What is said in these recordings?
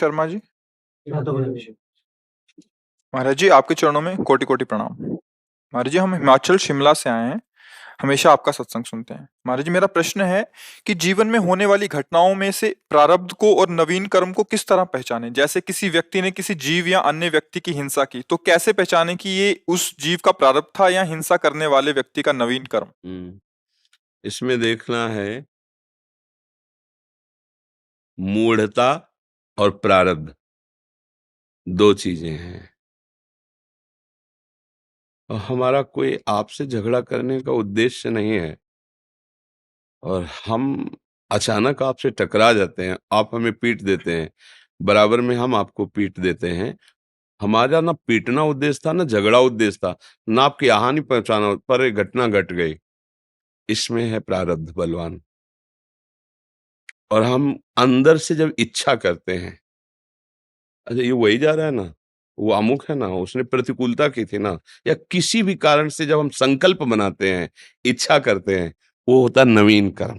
शर्मा जी। हाँ, तो बोलिए। महाराज जी, आपके चरणों में कोटि कोटि प्रणाम। महाराज जी, हम हिमाचल शिमला से आए हैं। हमेशा आपका सत्संग सुनते हैं। महाराज जी, मेरा प्रश्न है कि जीवन में होने वाली घटनाओं में से प्रारब्ध को और नवीन कर्म को किस तरह पहचाने। जैसे किसी व्यक्ति ने किसी जीव या अन्य व्यक्ति की हिंसा की, तो कैसे पहचाने कि ये उस जीव का प्रारब्ध था या हिंसा करने वाले व्यक्ति का नवीन कर्म। इसमें देखना है मूढ़ता और प्रारब्ध, दो चीजें हैं। और हमारा कोई आपसे झगड़ा करने का उद्देश्य नहीं है, और हम अचानक आपसे टकरा जाते हैं, आप हमें पीट देते हैं, बराबर में हम आपको पीट देते हैं। हमारा ना पीटना उद्देश्य था, ना झगड़ा उद्देश्य था, ना आपकी हानि पहुंचाना, पर एक घटना घट गई। इसमें है प्रारब्ध बलवान। और हम अंदर से जब इच्छा करते हैं, अच्छा ये वही जा रहा है ना, वो अमुक है ना, उसने प्रतिकूलता की थी ना, या किसी भी कारण से जब हम संकल्प बनाते हैं, इच्छा करते हैं, वो होता है नवीन कर्म।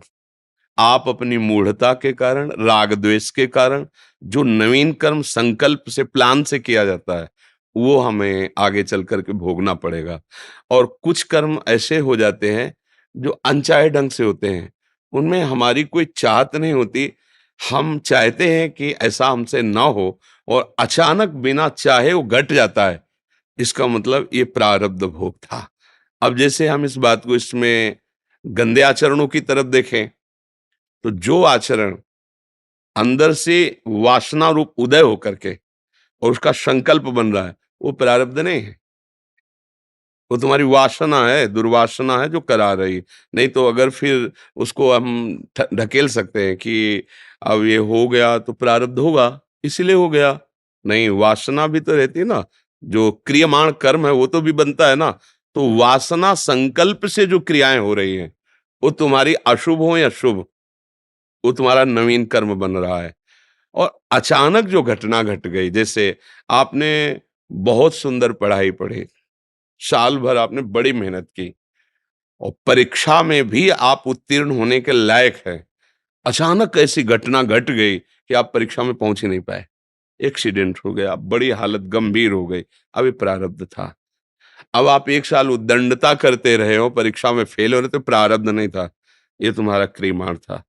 आप अपनी मूढ़ता के कारण, राग द्वेष के कारण जो नवीन कर्म संकल्प से, प्लान से किया जाता है, वो हमें आगे चल करके भोगना पड़ेगा। और कुछ कर्म ऐसे हो जाते हैं जो अनचाहे ढंग से होते हैं, उनमें हमारी कोई चाहत नहीं होती, हम चाहते हैं कि ऐसा हमसे ना हो, और अचानक बिना चाहे वो घट जाता है। इसका मतलब ये प्रारब्ध भोग था। अब जैसे हम इस बात को इसमें गंदे आचरणों की तरफ देखें, तो जो आचरण अंदर से वासना रूप उदय होकर के और उसका संकल्प बन रहा है, वो प्रारब्ध नहीं है, वो तुम्हारी वासना है, दुर्वासना है जो करा रही। नहीं तो अगर फिर उसको हम ढकेल सकते हैं कि अब ये हो गया तो प्रारब्ध होगा, इसीलिए हो गया। नहीं, वासना भी तो रहती है ना, जो क्रियमाण कर्म है वो तो भी बनता है ना। तो वासना संकल्प से जो क्रियाएं हो रही हैं, वो तुम्हारी अशुभ हो या शुभ, वो तुम्हारा नवीन कर्म बन रहा है। और अचानक जो घटना घट गई, जैसे आपने बहुत सुंदर पढ़ाई पढ़ी, साल भर आपने बड़ी मेहनत की, और परीक्षा में भी आप उत्तीर्ण होने के लायक हैं, अचानक ऐसी घटना घट गई कि आप परीक्षा में पहुंच ही नहीं पाए, एक्सीडेंट हो गया, बड़ी हालत गंभीर हो गई। अब ये प्रारब्ध था। अब आप एक साल उद्दंडता करते रहे हो, परीक्षा में फेल हो रहे, तो प्रारब्ध नहीं था, ये तुम्हारा क्रियमाण था।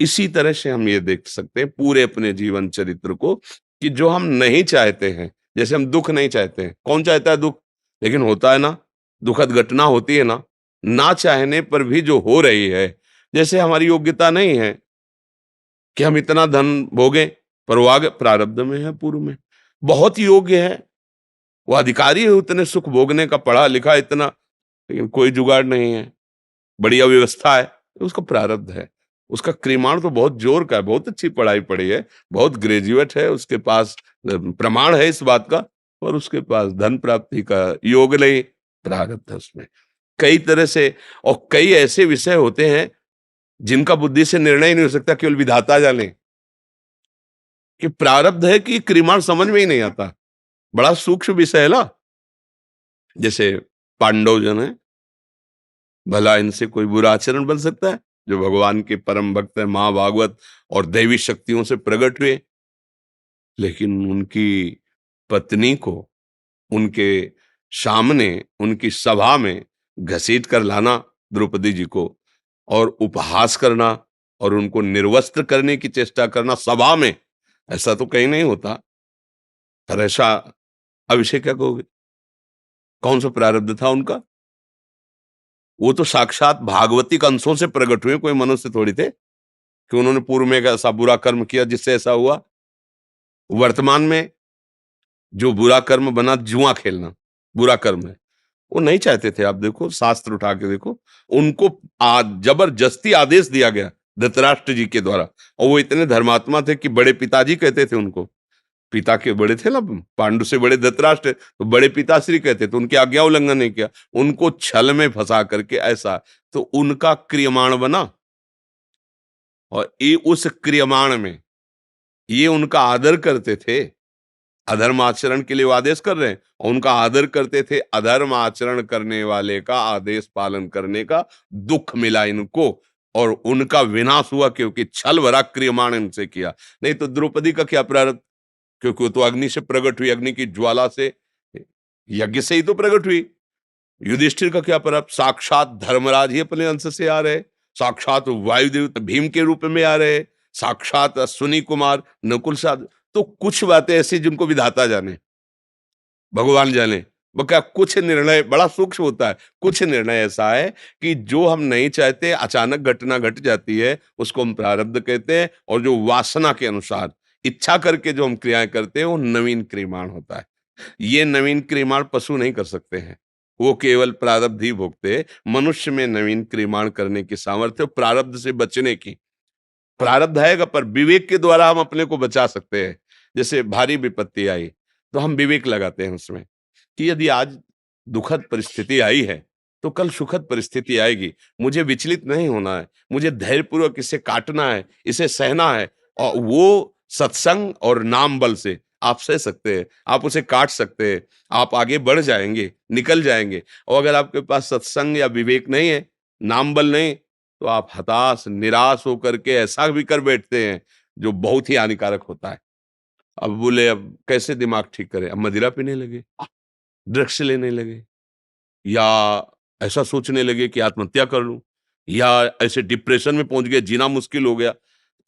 इसी तरह से हम ये देख सकते हैं पूरे अपने जीवन चरित्र को, कि जो हम नहीं चाहते हैं, जैसे हम दुख नहीं चाहते हैं, कौन चाहता है दुख, लेकिन होता है ना, दुखद घटना होती है ना, ना चाहने पर भी जो हो रही है। जैसे हमारी योग्यता नहीं है कि हम इतना धन भोगे, पर वो आगे प्रारब्ध में है, पूर्व में बहुत योग्य है, वो अधिकारी है उतने सुख भोगने का, पढ़ा लिखा इतना, लेकिन कोई जुगाड़ नहीं है, बड़ी अव्यवस्था है, तो उसका प्रारब्ध है। उसका क्रियमाण तो बहुत जोर का है, बहुत अच्छी पढ़ाई पढ़ी है, बहुत ग्रेजुएट है, उसके पास प्रमाण है इस बात का, और उसके पास धन प्राप्ति का योग नहीं, प्रारब्ध है उसमें कई तरह से। और कई ऐसे विषय होते हैं जिनका बुद्धि से निर्णय ही नहीं हो सकता, केवल विधाता जाने कि प्रारब्ध है कि क्रियमाण, समझ में ही नहीं आता, बड़ा सूक्ष्म विषय है ना। जैसे पांडव जन है, भला इनसे कोई बुरा आचरण बन सकता है, जो भगवान के परम भक्त है, महाभागवत और दैवी शक्तियों से प्रकट हुए, लेकिन उनकी पत्नी को उनके सामने, उनकी सभा में घसीट कर लाना, द्रौपदी जी को, और उपहास करना और उनको निर्वस्त्र करने की चेष्टा करना सभा में, ऐसा तो कहीं नहीं होता। पर ऐसा अभिषेक क्या कहोगे, कौन सा प्रारब्ध था उनका? वो तो साक्षात भागवतिक अंशों से प्रकट हुए, कोई मनुष्य थोड़ी थे कि उन्होंने पूर्व में एक ऐसा बुरा कर्म किया जिससे ऐसा हुआ। वर्तमान में जो बुरा कर्म बना, जुआ खेलना बुरा कर्म है, वो नहीं चाहते थे। आप देखो, शास्त्र उठा के देखो, उनको जबरदस्ती आदेश दिया गया धृतराष्ट्र जी के द्वारा, और वो इतने धर्मात्मा थे कि बड़े पिताजी कहते थे उनको, पिता के बड़े थे ना, पांडु से बड़े धृतराष्ट्र, तो बड़े पिताश्री कहते, तो उनकी आज्ञा उल्लंघन नहीं किया, उनको छल में फंसा करके ऐसा, तो उनका क्रियमाण बना। और ये उस क्रियमाण में ये उनका आदर करते थे, अधर्म आचरण के लिए वो आदेश कर रहे हैं, और उनका आदर करते थे, अधर्म आचरण करने वाले का आदेश पालन करने का दुख मिला इनको, और उनका विनाश हुआ क्योंकि छल भरा क्रियमाण इनसे किया। नहीं तो द्रौपदी का क्या प्रारब्ध, क्योंकि वो तो अग्नि से प्रकट हुई, अग्नि की ज्वाला से, यज्ञ से ही तो प्रकट हुई। युधिष्ठिर का क्या परब, साक्षात धर्मराज ही अपने अंश से आ रहे, साक्षात वायुदेव भीम के रूप में आ रहे, साक्षात अश्विनी कुमार नकुल साहब। तो कुछ बातें ऐसी जिनको विधाता जाने, भगवान जाने। वो क्या कुछ निर्णय बड़ा सूक्ष्म होता है, कुछ निर्णय ऐसा है कि जो हम नहीं चाहते अचानक घटना घट जाती है, उसको हम प्रारब्ध कहते हैं। और जो वासना के अनुसार इच्छा करके जो हम क्रियाएं करते हैं वो नवीन क्रियमाण होता है। ये नवीन क्रियमाण पशु नहीं कर सकते हैं, वो केवल प्रारब्ध ही भोगते हैं। मनुष्य में नवीन क्रियमाण करने की सामर्थ्य, प्रारब्ध से बचने की, प्रारब्ध आएगा पर विवेक के द्वारा हम अपने को बचा सकते हैं। जैसे भारी विपत्ति आई तो हम विवेक लगाते हैं उसमें कि यदि आज दुखद परिस्थिति आई है तो कल सुखद परिस्थिति आएगी। मुझे विचलित नहीं होना है, मुझे धैर्यपूर्वक इसे काटना है, इसे सहना है। और वो सत्संग और नाम बल से आप सह सकते हैं, आप उसे काट सकते हैं, आप आगे बढ़ जाएंगे, निकल जाएंगे। और अगर आपके पास सत्संग या विवेक नहीं है, नाम बल नहीं, तो आप हताश निराश होकर के ऐसा भी कर बैठते हैं जो बहुत ही हानिकारक होता है। अब बोले अब कैसे दिमाग ठीक करें, अब मदिरा पीने लगे, ड्रग्स लेने लगे, या ऐसा सोचने लगे कि आत्महत्या कर लूं, या ऐसे डिप्रेशन में पहुंच गए, जीना मुश्किल हो गया।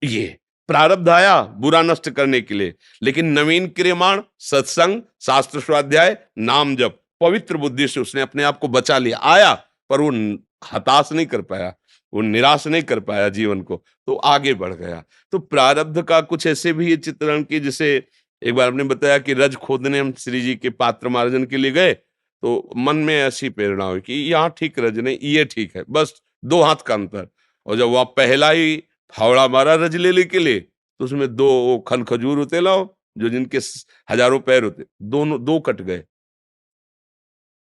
ये प्रारब्ध आया बुरा नष्ट करने के लिए। लेकिन नवीन क्रियमाण सत्संग, शास्त्र स्वाध्याय, नाम जप, पवित्र बुद्धि से उसने अपने आप को बचा लिया। आया पर वो हताश नहीं कर पाया, वो निराश नहीं कर पाया जीवन को, तो आगे बढ़ गया। तो प्रारब्ध का कुछ ऐसे भी ये चित्रण की, जैसे एक बार आपने बताया कि रज खोदने हम श्री जी के पात्र मार्जन के लिए गए, तो मन में ऐसी प्रेरणा हुई कि यहाँ ठीक रज नहीं, ये ठीक है, बस 2 हाथ का अंतर। और जब वह पहला ही फावड़ा मारा रज लेने के लिए, तो उसमें 2 वो खन खजूर होते लाओ, जो जिनके हजारों पैर होते, दोनों 2 कट गए।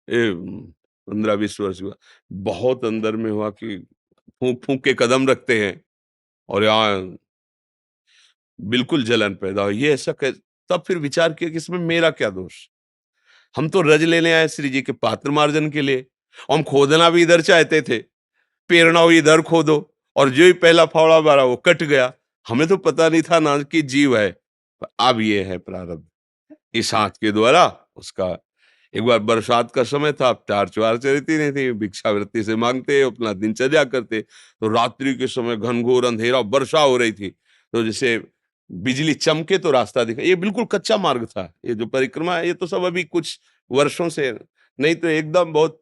15-20 वर्ष हुआ, बहुत अंदर में हुआ कि फूंक फूंक के कदम रखते हैं और यहाँ बिल्कुल जलन पैदा हुई। ये ऐसा तब फिर विचार किया कि इसमें मेरा क्या दोष। हम तो रज लेने आए श्री जी के पात्र मार्जन के लिए, और हम खोदना भी इधर चाहते थे, पेरना हुई इधर खोदो, और जो ही पहला फावड़ा मारा वो कट गया। हमें तो पता नहीं था ना कि जीव है। अब ये है प्रारब्ध, इस हाथ के द्वारा उसका। एक बार बरसात का समय था, टार्च वार्च रहती नहीं थी, भिक्षावृत्ति से मांगते अपना दिनचर्या करते। तो रात्रि के समय घनघोर अंधेरा, वर्षा हो रही थी, तो जैसे बिजली चमके तो रास्ता दिखा। ये बिल्कुल कच्चा मार्ग था, ये जो परिक्रमा है ये तो सब अभी कुछ वर्षों से, नहीं तो एकदम बहुत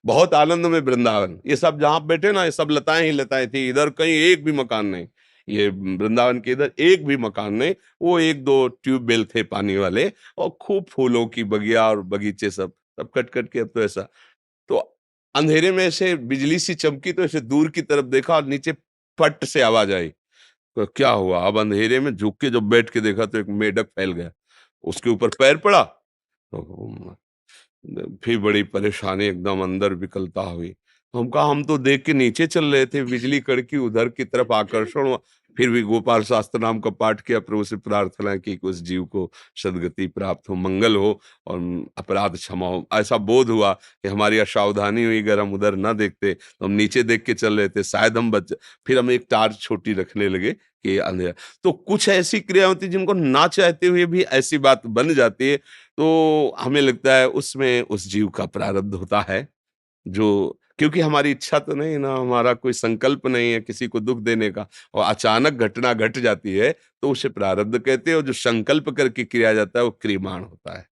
बहुत आनंद में वृंदावन। ये सब जहां बैठे ना, ये सब लताएं ही लताएं थी, इधर कहीं एक भी मकान नहीं। ये वृंदावन के इधर एक भी मकान नहीं, वो 1-2 ट्यूबवेल थे पानी वाले, और खूब फूलों की बगिया और बगीचे, सब सब कट कट के। अब तो ऐसा, तो अंधेरे में ऐसे बिजली सी चमकी, तो ऐसे दूर की तरफ देखा और नीचे फट से आवाज आई। तो क्या हुआ, अब अंधेरे में झुक के जब बैठ के देखा तो एक मेढक फैल गया, उसके ऊपर पैर पड़ा। तो फिर बड़ी परेशानी, एकदम अंदर विकलता हुई। तो हम कहा हम तो देख के नीचे चल रहे थे, बिजली कड़की उधर की तरफ आकर्षण हुआ। फिर भी गोपाल शास्त्र नाम का पाठ किया, प्रभु से प्रार्थना की कि उस जीव को सदगति प्राप्त हो, मंगल हो और अपराध क्षमा हो। ऐसा बोध हुआ कि हमारी असावधानी हुई, अगर हम उधर ना देखते तो हम नीचे देख के चल रहे थे, शायद हम बच। फिर हम एक टार्च छोटी रखने लगे कि अंधेरा। तो कुछ ऐसी क्रिया होती जिनको ना चाहते हुए भी ऐसी बात बन जाती है, तो हमें लगता है उसमें उस जीव का प्रारब्ध होता है। जो क्योंकि हमारी इच्छा तो नहीं ना, हमारा कोई संकल्प नहीं है किसी को दुख देने का, और अचानक घटना घट जाती है तो उसे प्रारब्ध कहते हैं। और जो संकल्प करके किया जाता है वो क्रियमाण होता है।